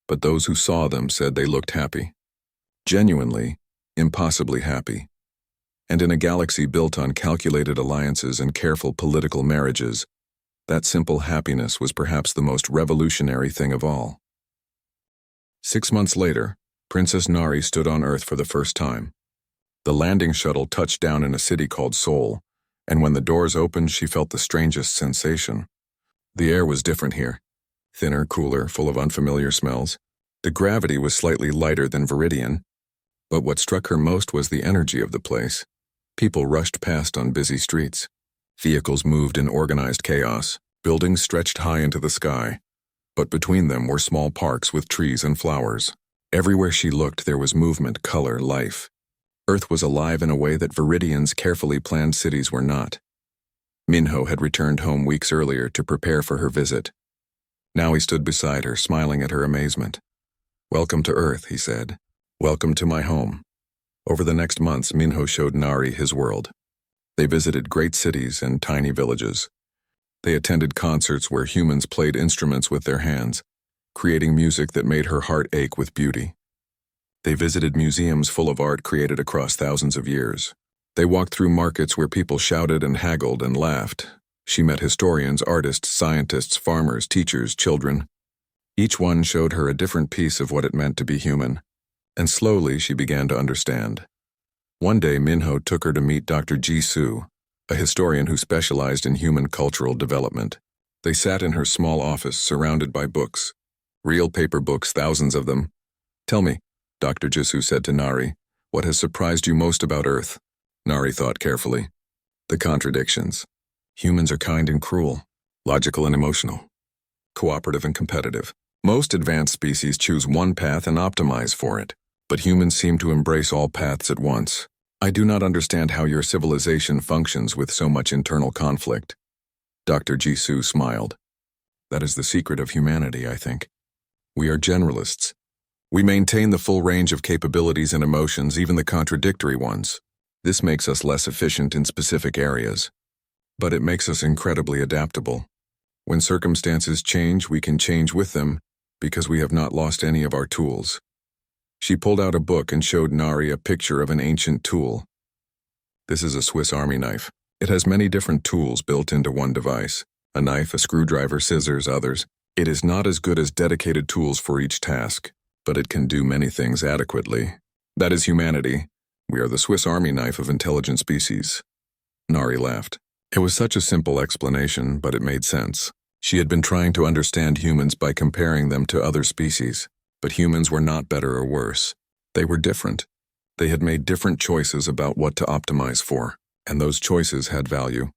S1: but those who saw them said they looked happy. Genuinely, impossibly happy. And in a galaxy built on calculated alliances and careful political marriages, that simple happiness was perhaps the most revolutionary thing of all. 6 months later, Princess Nari stood on Earth for the first time. The landing shuttle touched down in a city called Seoul, and when the doors opened, she felt the strangest sensation. The air was different here. Thinner, cooler, full of unfamiliar smells. The gravity was slightly lighter than Viridian, But what struck her most was the energy of the place. People rushed past on busy streets. Vehicles moved in organized chaos. Buildings stretched high into the sky. But between them were small parks with trees and flowers. Everywhere she looked, there was movement, color, life. Earth was alive in a way that Viridian's carefully planned cities were not. Minho had returned home weeks earlier to prepare for her visit. Now he stood beside her, smiling at her amazement. "Welcome to Earth," he said. "Welcome to my home." Over the next months, Minho showed Nari his world. They visited great cities and tiny villages. They attended concerts where humans played instruments with their hands, creating music that made her heart ache with beauty. They visited museums full of art created across thousands of years. They walked through markets where people shouted and haggled and laughed. She met historians, artists, scientists, farmers, teachers, children. Each one showed her a different piece of what it meant to be human. And slowly she began to understand. One day Minho took her to meet Dr. Jisoo, a historian who specialized in human cultural development. They sat in her small office surrounded by books. Real paper books, thousands of them. "Tell me," Dr. Jisoo said to Nari, "what has surprised you most about Earth?" Nari thought carefully. The contradictions. Humans are kind and cruel, logical and emotional, cooperative and competitive. Most advanced species choose one path and optimize for it, but humans seem to embrace all paths at once. "I do not understand how your civilization functions with so much internal conflict." Dr. Jisoo smiled. "That is the secret of humanity, I think. We are generalists. We maintain the full range of capabilities and emotions, even the contradictory ones. This makes us less efficient in specific areas, but it makes us incredibly adaptable. When circumstances change, we can change with them because we have not lost any of our tools." She pulled out a book and showed Nari a picture of an ancient tool. "This is a Swiss Army knife. It has many different tools built into one device. A knife, a screwdriver, scissors, others. It is not as good as dedicated tools for each task, but it can do many things adequately. That is humanity. We are the Swiss Army knife of intelligent species." Nari laughed. It was such a simple explanation, but it made sense. She had been trying to understand humans by comparing them to other species, but humans were not better or worse. They were different. They had made different choices about what to optimize for, and those choices had value.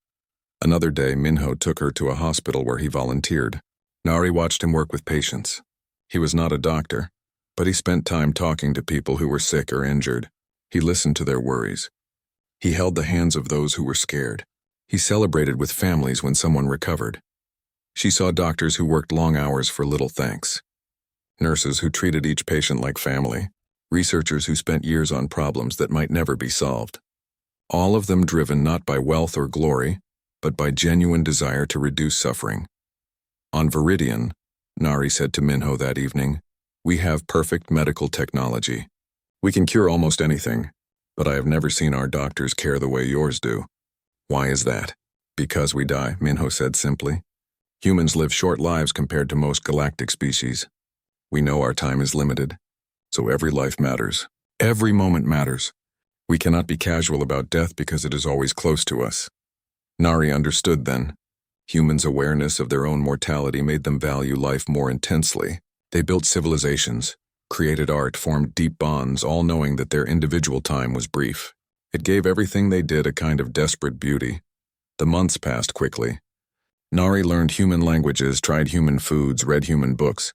S1: Another day, Minho took her to a hospital where he volunteered. Nari watched him work with patients. He was not a doctor, but he spent time talking to people who were sick or injured. He listened to their worries. He held the hands of those who were scared. He celebrated with families when someone recovered. She saw doctors who worked long hours for little thanks. Nurses who treated each patient like family. Researchers who spent years on problems that might never be solved. All of them driven not by wealth or glory, but by genuine desire to reduce suffering. On Viridian, Nari said to Minho that evening, "We have perfect medical technology. We can cure almost anything, but I have never seen our doctors care the way yours do." "Why is that?" "Because we die," Minho said simply. "Humans live short lives compared to most galactic species. We know our time is limited, so every life matters. Every moment matters. We cannot be casual about death because it is always close to us." Nari understood then. Humans' awareness of their own mortality made them value life more intensely. They built civilizations, created art, formed deep bonds, all knowing that their individual time was brief. It gave everything they did a kind of desperate beauty. The months passed quickly. Nari learned human languages, tried human foods, read human books.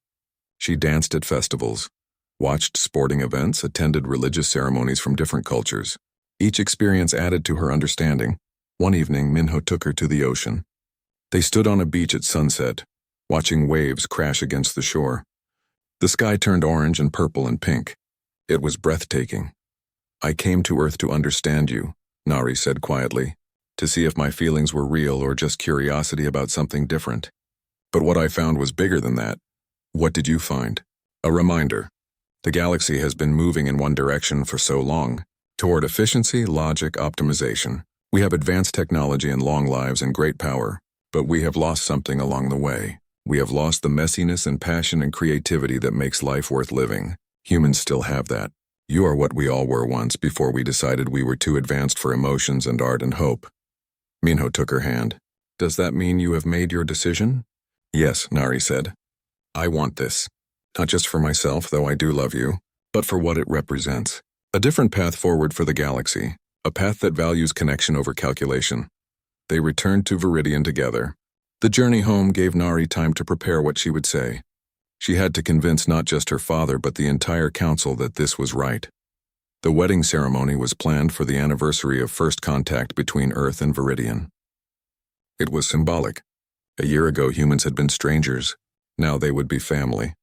S1: She danced at festivals, watched sporting events, attended religious ceremonies from different cultures. Each experience added to her understanding. One evening, Minho took her to the ocean. They stood on a beach at sunset, watching waves crash against the shore. The sky turned orange and purple and pink. It was breathtaking. "I came to Earth to understand you," Nari said quietly, "to see if my feelings were real or just curiosity about something different. But what I found was bigger than that." "What did you find?" "A reminder. The galaxy has been moving in one direction for so long, toward efficiency, logic, optimization. We have advanced technology and long lives and great power, but we have lost something along the way. We have lost the messiness and passion and creativity that makes life worth living. Humans still have that. You are what we all were once before we decided we were too advanced for emotions and art and hope." Minho took her hand. "Does that mean you have made your decision?" "Yes," Nari said. "I want this. Not just for myself, though I do love you, but for what it represents. A different path forward for the galaxy, a path that values connection over calculation. They returned to Viridian together. The journey home gave Nari time to prepare what she would say. She had to convince not just her father but the entire council that this was right. The wedding ceremony was planned for the anniversary of first contact between Earth and Viridian. It was symbolic. A year ago humans had been strangers. Now they would be family.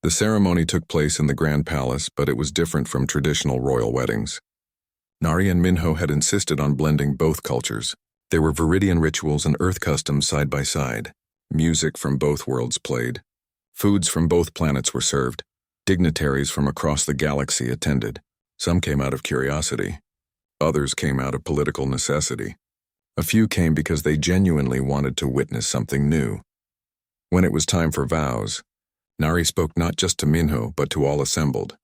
S1: The ceremony took place in the Grand Palace, but it was different from traditional royal weddings. Nari and Minho had insisted on blending both cultures. There were Viridian rituals and Earth customs side by side. Music from both worlds played. Foods from both planets were served. Dignitaries from across the galaxy attended. Some came out of curiosity. Others came out of political necessity. A few came because they genuinely wanted to witness something new. When it was time for vows, Nari spoke not just to Minho but to all assembled.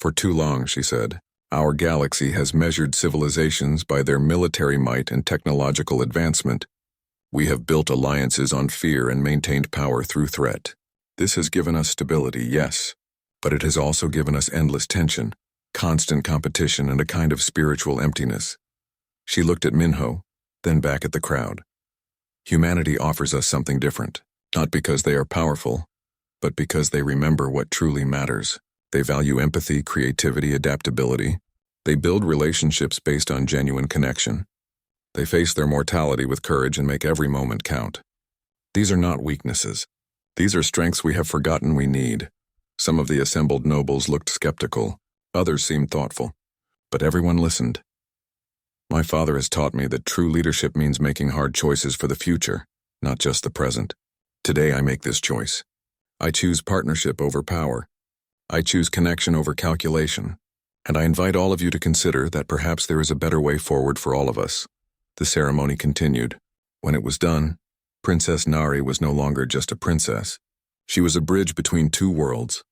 S1: For too long, she said, our galaxy has measured civilizations by their military might and technological advancement. We have built alliances on fear and maintained power through threat. This has given us stability, yes, but it has also given us endless tension, constant competition, and a kind of spiritual emptiness. She looked at Minho, then back at the crowd. Humanity offers us something different, not because they are powerful, but because they remember what truly matters. They value empathy, creativity, adaptability. They build relationships based on genuine connection. They face their mortality with courage and make every moment count. These are not weaknesses. These are strengths we have forgotten we need. Some of the assembled nobles looked skeptical. Others seemed thoughtful. But everyone listened. My father has taught me that true leadership means making hard choices for the future, not just the present. Today I make this choice. I choose partnership over power. I choose connection over calculation. And I invite all of you to consider that perhaps there is a better way forward for all of us. The ceremony continued. When it was done, Princess Nari was no longer just a princess. She was a bridge between two worlds,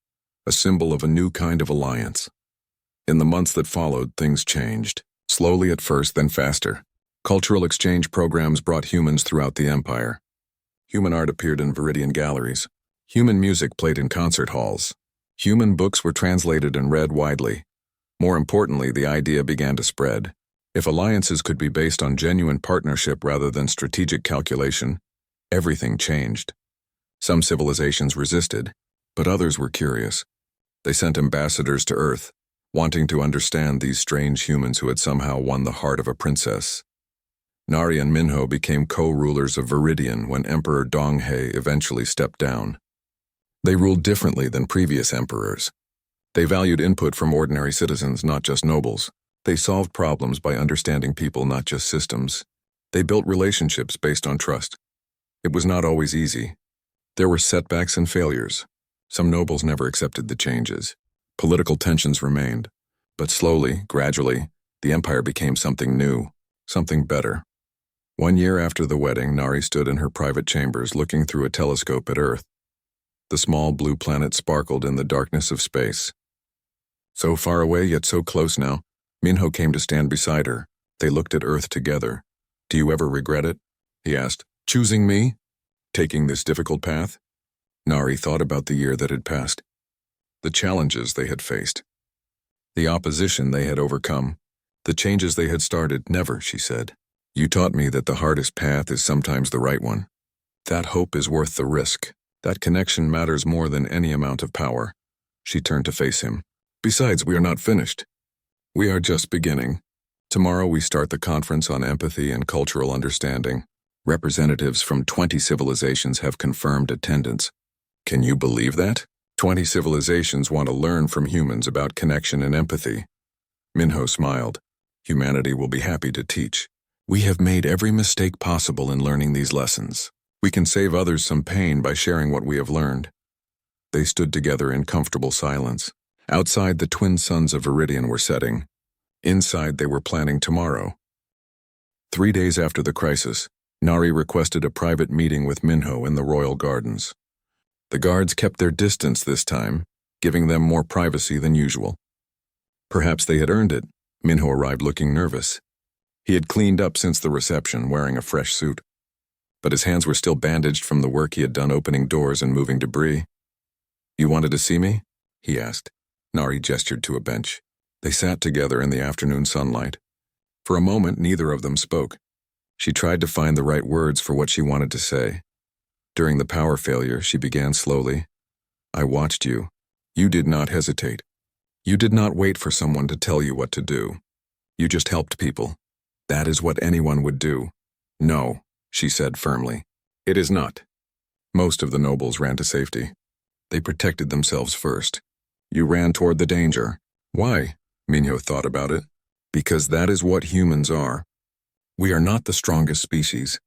S1: a symbol of a new kind of alliance. In the months that followed, things changed. Slowly at first, then faster. Cultural exchange programs brought humans throughout the empire. Human art appeared in Viridian galleries. Human music played in concert halls. Human books were translated and read widely. More importantly, the idea began to spread. If alliances could be based on genuine partnership rather than strategic calculation, everything changed. Some civilizations resisted, but others were curious. They sent ambassadors to Earth, wanting to understand these strange humans who had somehow won the heart of a princess. Nari and Minho became co-rulers of Viridian when Emperor Donghae eventually stepped down. They ruled differently than previous emperors. They valued input from ordinary citizens, not just nobles. They solved problems by understanding people, not just systems. They built relationships based on trust. It was not always easy. There were setbacks and failures. Some nobles never accepted the changes. Political tensions remained. But slowly, gradually, the empire became something new, something better. 1 year after the wedding, Nari stood in her private chambers looking through a telescope at Earth. The small blue planet sparkled in the darkness of space. So far away, yet so close now. Minho came to stand beside her. They looked at Earth together. Do you ever regret it? He asked. Choosing me? Taking this difficult path? Nari thought about the year that had passed. The challenges they had faced. The opposition they had overcome. The changes they had started. Never, she said. You taught me that the hardest path is sometimes the right one. That hope is worth the risk. That connection matters more than any amount of power. She turned to face him. Besides, we are not finished. We are just beginning. Tomorrow we start the conference on empathy and cultural understanding. Representatives from 20 civilizations have confirmed attendance. Can you believe that? 20 civilizations want to learn from humans about connection and empathy. Minho smiled. Humanity will be happy to teach. We have made every mistake possible in learning these lessons. We can save others some pain by sharing what we have learned. They stood together in comfortable silence. Outside, the twin suns of Viridian were setting. Inside, they were planning tomorrow. 3 days after the crisis, Nari requested a private meeting with Minho in the royal gardens. The guards kept their distance this time, giving them more privacy than usual. Perhaps they had earned it. Minho arrived looking nervous. He had cleaned up since the reception, wearing a fresh suit. But his hands were still bandaged from the work he had done opening doors and moving debris. You wanted to see me? He asked. Nari gestured to a bench. They sat together in the afternoon sunlight. For a moment, neither of them spoke. She tried to find the right words for what she wanted to say. During the power failure, she began slowly. I watched you. You did not hesitate. You did not wait for someone to tell you what to do. You just helped people. That is what anyone would do. No, she said firmly. It is not. Most of the nobles ran to safety. They protected themselves first. You ran toward the danger. Why? Minho thought about it. Because that is what humans are. We are not the strongest species.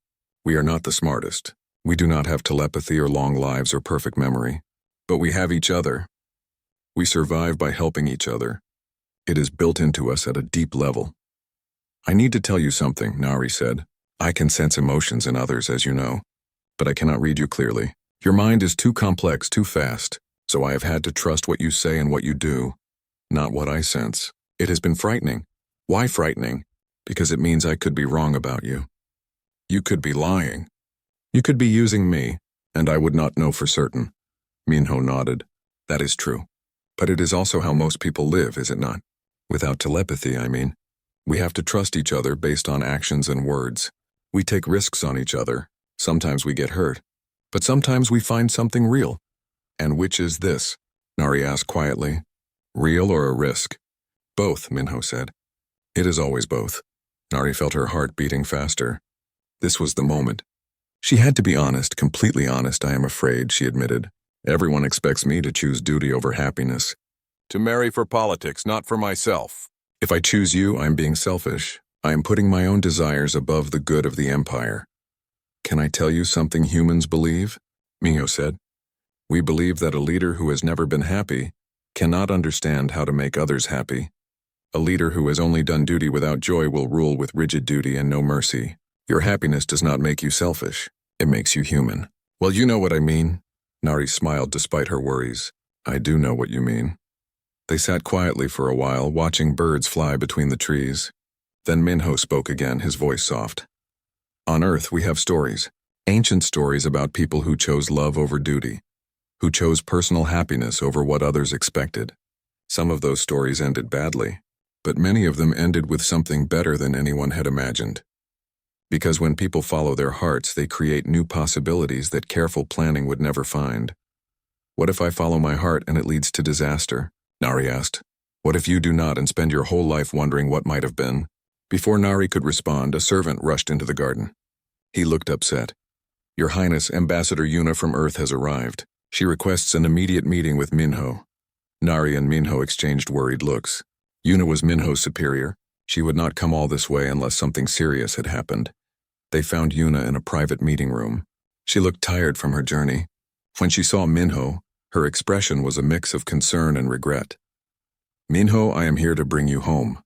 S1: We are not the smartest. We do not have telepathy or long lives or perfect memory. But we have each other. We survive by helping each other. It is built into us at a deep level. I need to tell you something, Nari said. I can sense emotions in others, as you know. But I cannot read you clearly. Your mind is too complex, too fast, so I have had to trust what you say and what you do, not what I sense. It has been frightening. Why frightening? Because it means I could be wrong about you. You could be lying. You could be using me, and I would not know for certain. Minho nodded. That is true. But it is also how most people live, is it not? Without telepathy, I mean. We have to trust each other based on actions and words. We take risks on each other. Sometimes we get hurt. But sometimes we find something real. And which is this? Nari asked quietly. Real or a risk? Both, Minho said. It is always both. Nari felt her heart beating faster. This was the moment. She had to be honest, completely honest, I am afraid, she admitted. Everyone expects me to choose duty over happiness. To marry for politics, not for myself. If I choose you, I am being selfish. I am putting my own desires above the good of the empire. Can I tell you something humans believe? Minho said. We believe that a leader who has never been happy cannot understand how to make others happy. A leader who has only done duty without joy will rule with rigid duty and no mercy. Your happiness does not make you selfish. It makes you human. Well, you know what I mean. Nari smiled despite her worries. I do know what you mean. They sat quietly for a while, watching birds fly between the trees. Then Minho spoke again, his voice soft. On Earth, we have stories. Ancient stories about people who chose love over duty, who chose personal happiness over what others expected. Some of those stories ended badly, but many of them ended with something better than anyone had imagined. Because when people follow their hearts, they create new possibilities that careful planning would never find. What if I follow my heart and it leads to disaster? Nari asked. What if you do not and spend your whole life wondering what might have been? Before Nari could respond, a servant rushed into the garden. He looked upset. Your Highness, Ambassador Yuna from Earth has arrived. She requests an immediate meeting with Minho. Nari and Minho exchanged worried looks. Yuna was Minho's superior. She would not come all this way unless something serious had happened. They found Yuna in a private meeting room. She looked tired from her journey. When she saw Minho, her expression was a mix of concern and regret. Minho, I am here to bring you home,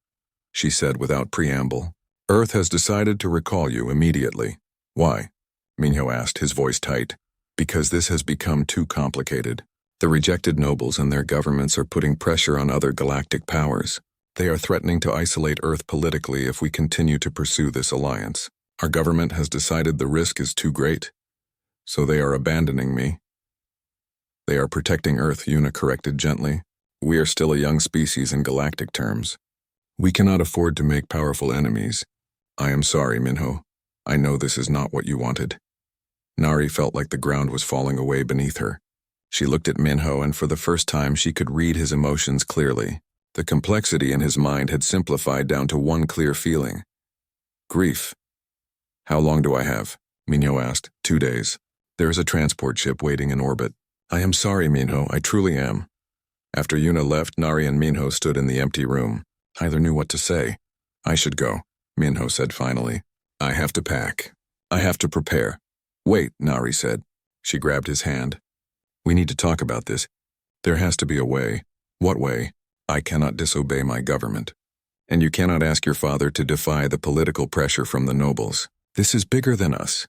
S1: she said without preamble. Earth has decided to recall you immediately. Why? Minho asked, his voice tight. Because this has become too complicated. The rejected nobles and their governments are putting pressure on other galactic powers. They are threatening to isolate Earth politically if we continue to pursue this alliance. Our government has decided the risk is too great, so they are abandoning me. They are protecting Earth, Yuna corrected gently. We are still a young species in galactic terms. We cannot afford to make powerful enemies. I am sorry, Minho. I know this is not what you wanted. Nari felt like the ground was falling away beneath her. She looked at Minho, and for the first time she could read his emotions clearly. The complexity in his mind had simplified down to one clear feeling. Grief. How long do I have? Minho asked. 2 days. There is a transport ship waiting in orbit. I am sorry, Minho, I truly am. After Yuna left, Nari and Minho stood in the empty room. Neither knew what to say. I should go, Minho said finally. I have to pack. I have to prepare. Wait, Nari said. She grabbed his hand. We need to talk about this. There has to be a way. What way? I cannot disobey my government. And you cannot ask your father to defy the political pressure from the nobles. This is bigger than us.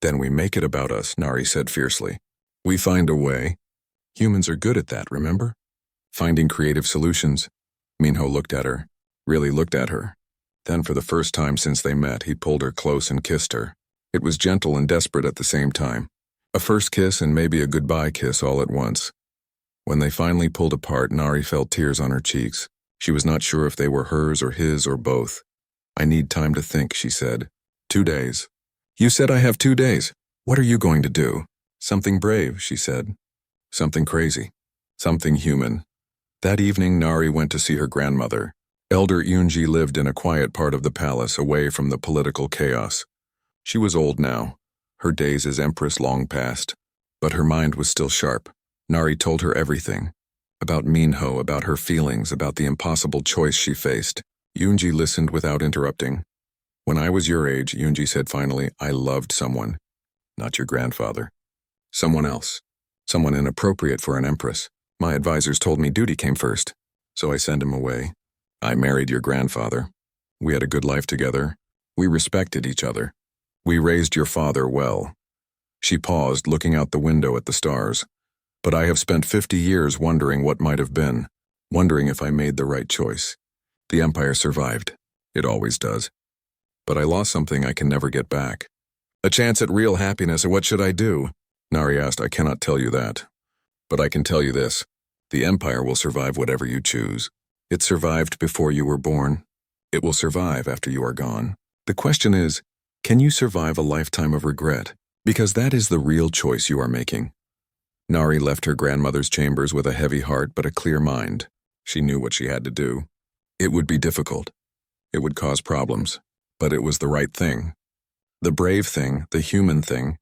S1: Then we make it about us, Nari said fiercely. We find a way. Humans are good at that, remember? Finding creative solutions. Minho looked at her, really looked at her. Then for the first time since they met, he pulled her close and kissed her. It was gentle and desperate at the same time. A first kiss and maybe a goodbye kiss all at once. When they finally pulled apart, Nari felt tears on her cheeks. She was not sure if they were hers or his or both. "I need time to think," she said. 2 days. "You said I have 2 days. What are you going to do?" "Something brave," she said. "Something crazy. Something human." That evening, Nari went to see her grandmother. Elder Yunji lived in a quiet part of the palace, away from the political chaos. She was old now. Her days as empress long past. But her mind was still sharp. Nari told her everything. About Minho, about her feelings, about the impossible choice she faced. Yunji listened without interrupting. "When I was your age," Yunji said finally, "I loved someone. Not your grandfather. Someone else. Someone inappropriate for an empress. My advisors told me duty came first, so I sent him away. I married your grandfather. We had a good life together. We respected each other. We raised your father well." She paused, looking out the window at the stars. "But I have spent 50 years wondering what might have been, wondering if I made the right choice. The empire survived. It always does. But I lost something I can never get back. A chance at real happiness, and what should I do?" Nari asked. "I cannot tell you that. But I can tell you this. The empire will survive whatever you choose. It survived before you were born. It will survive after you are gone. The question is, can you survive a lifetime of regret? Because that is the real choice you are making." Nari left her grandmother's chambers with a heavy heart but a clear mind. She knew what she had to do. It would be difficult. It would cause problems. But it was the right thing. The brave thing, the human thing,